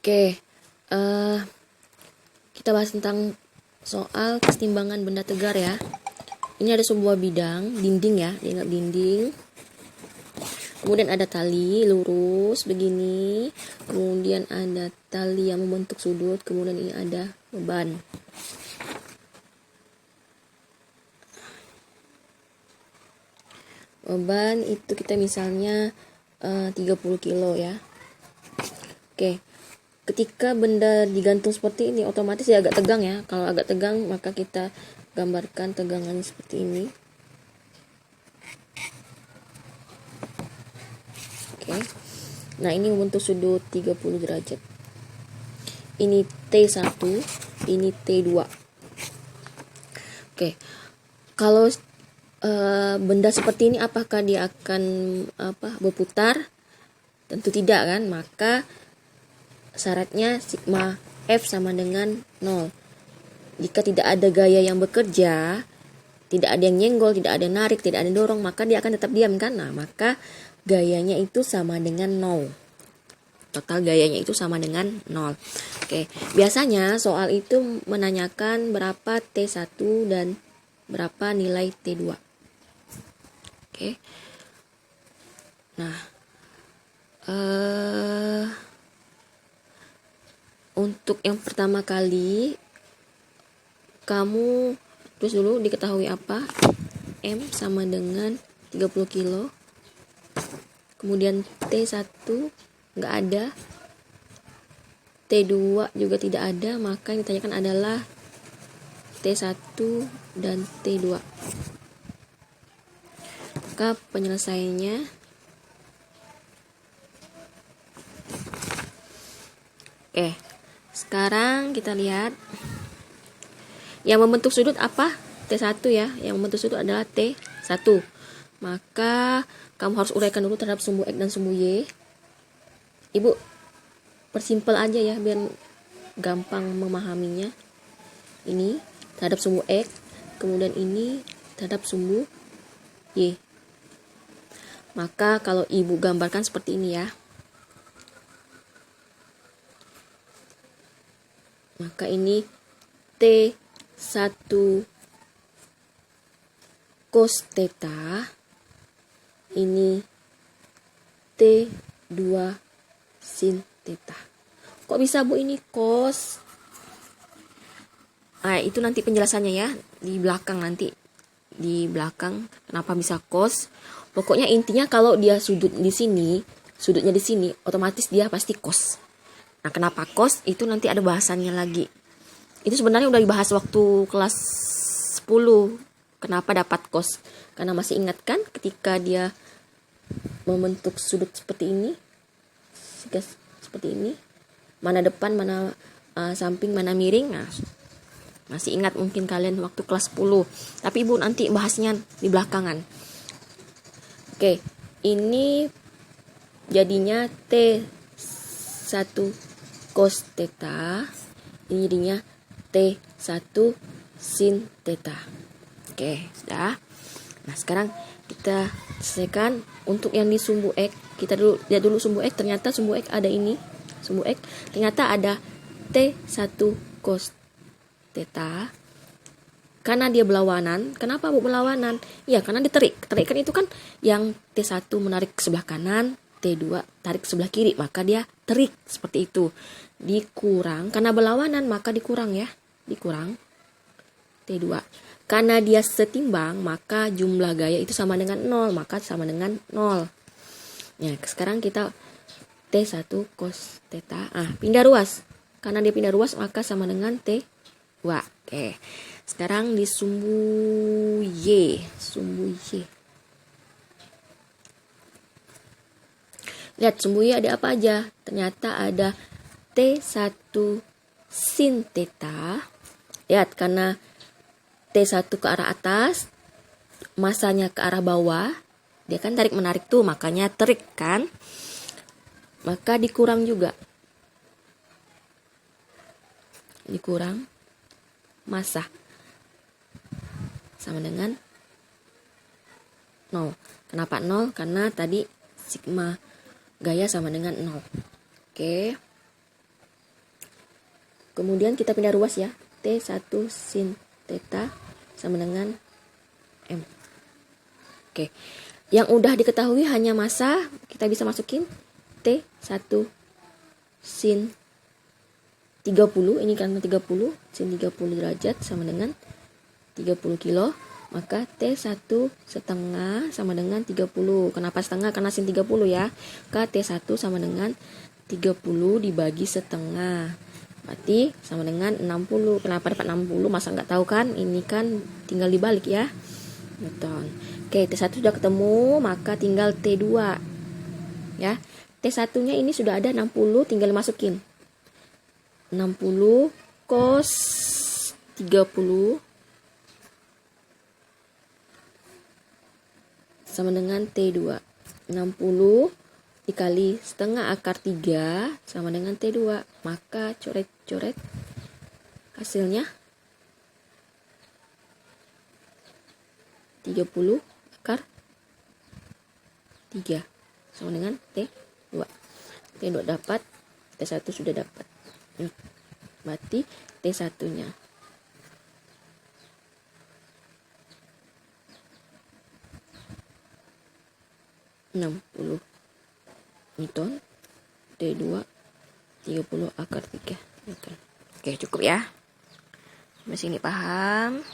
Oke, kita bahas tentang soal kesetimbangan benda tegar ya. Ini ada sebuah bidang, dinding ya, dianggap dinding. Kemudian ada tali lurus begini. Kemudian ada tali yang membentuk sudut. Kemudian ini ada beban. Beban itu kita misalnya 30 kilo ya. Oke. Ketika benda digantung seperti ini, otomatis dia agak tegang ya. Kalau agak tegang, maka kita gambarkan tegangannya seperti ini. Oke. Nah, ini membentuk sudut 30 derajat. Ini T1, ini T2. Oke. Kalau benda seperti ini apakah dia akan berputar? Tentu tidak kan? Maka syaratnya sigma F sama dengan 0. Jika tidak ada gaya yang bekerja, tidak ada yang nyenggol, tidak ada yang narik, tidak ada yang dorong, maka dia akan tetap diam kan? Nah, maka gayanya itu sama dengan 0. Total gayanya itu sama dengan 0. Oke, biasanya soal itu menanyakan berapa T1 dan berapa nilai T2. Oke. Nah, untuk yang pertama kali kamu terus dulu diketahui apa? M sama dengan 30 kilo. Kemudian T1 nggak ada. T2 juga tidak ada, maka yang ditanyakan adalah T1 dan T2. Maka penyelesaiannya sekarang kita lihat yang membentuk sudut apa? T1 ya. Yang membentuk sudut adalah T1. Maka kamu harus uraikan dulu terhadap sumbu X dan sumbu Y. Ibu persimpel aja ya biar gampang memahaminya. Ini terhadap sumbu X, kemudian ini terhadap sumbu Y. Maka kalau ibu gambarkan seperti ini ya. Maka ini T1 cos theta, ini T2 sin theta. Kok bisa Bu ini cos? Itu nanti penjelasannya ya di belakang nanti. Di belakang kenapa bisa cos? Pokoknya intinya kalau dia sudutnya di sini, otomatis dia pasti cos. Nah, kenapa cos? Itu nanti ada bahasannya lagi. Itu sebenarnya udah dibahas waktu kelas 10. Kenapa dapat cos? Karena masih ingat kan ketika dia membentuk sudut seperti ini? Seperti ini. Mana depan, mana samping, mana miring. Nah, masih ingat mungkin kalian waktu kelas 10. Tapi Ibu nanti bahasnya di belakangan. Oke, ini jadinya T1 cos theta, ini jadinya T1 sin theta. Oke, sudah. Nah, sekarang kita selesaikan untuk yang di sumbu X. Kita lihat dulu sumbu X. Ternyata sumbu X ada ini. Sumbu X ternyata ada T1 cos theta. Karena dia berlawanan. Kenapa Bu berlawanan? Ya, karena diterik. Terikan itu kan yang T1 menarik ke sebelah kanan, T2 tarik ke sebelah kiri, maka dia terik seperti itu. Dikurang, karena berlawanan maka dikurang ya. Dikurang T2. Karena dia setimbang, maka jumlah gaya itu sama dengan 0, maka sama dengan 0. Ya, sekarang kita T1 cos theta. Pindah ruas. Karena dia pindah ruas, maka sama dengan T2. Oke. Sekarang di sumbu Y. Sumbu Y. Lihat sumbu Y ada apa aja? Ternyata ada T1 sin theta. Lihat, karena T1 ke arah atas, masanya ke arah bawah, dia kan tarik-menarik tuh, makanya terik kan? Maka dikurang juga. Dikurang massa. Sama dengan 0. Kenapa 0? Karena tadi sigma gaya sama dengan 0. Oke. Kemudian kita pindah ruas ya. T1 sin theta sama dengan M. Oke. Yang udah diketahui hanya massa, kita bisa masukin T1 sin 30, ini karena 30, sin 30 derajat sama dengan 30 kilo. Maka T1 setengah sama dengan 30. Kenapa setengah? Karena sin 30 ya. Maka T1 sama dengan 30 dibagi setengah. Berarti sama dengan 60. Kenapa dapat 60? Masa nggak tahu kan? Ini kan tinggal dibalik ya. Betul. Oke, T1 sudah ketemu, maka tinggal T2. Ya. T1-nya ini sudah ada 60, tinggal masukin. 60 cos 30 sama dengan T2. 60 dikali setengah akar 3 sama dengan T2. Maka coret-coret hasilnya 30 akar 3 sama dengan T2. T2 dapat, T1 sudah dapat. Berarti T1-nya 60 Newton, T2 30 akar 3 Newton. Oke, cukup ya. Sampai sini paham?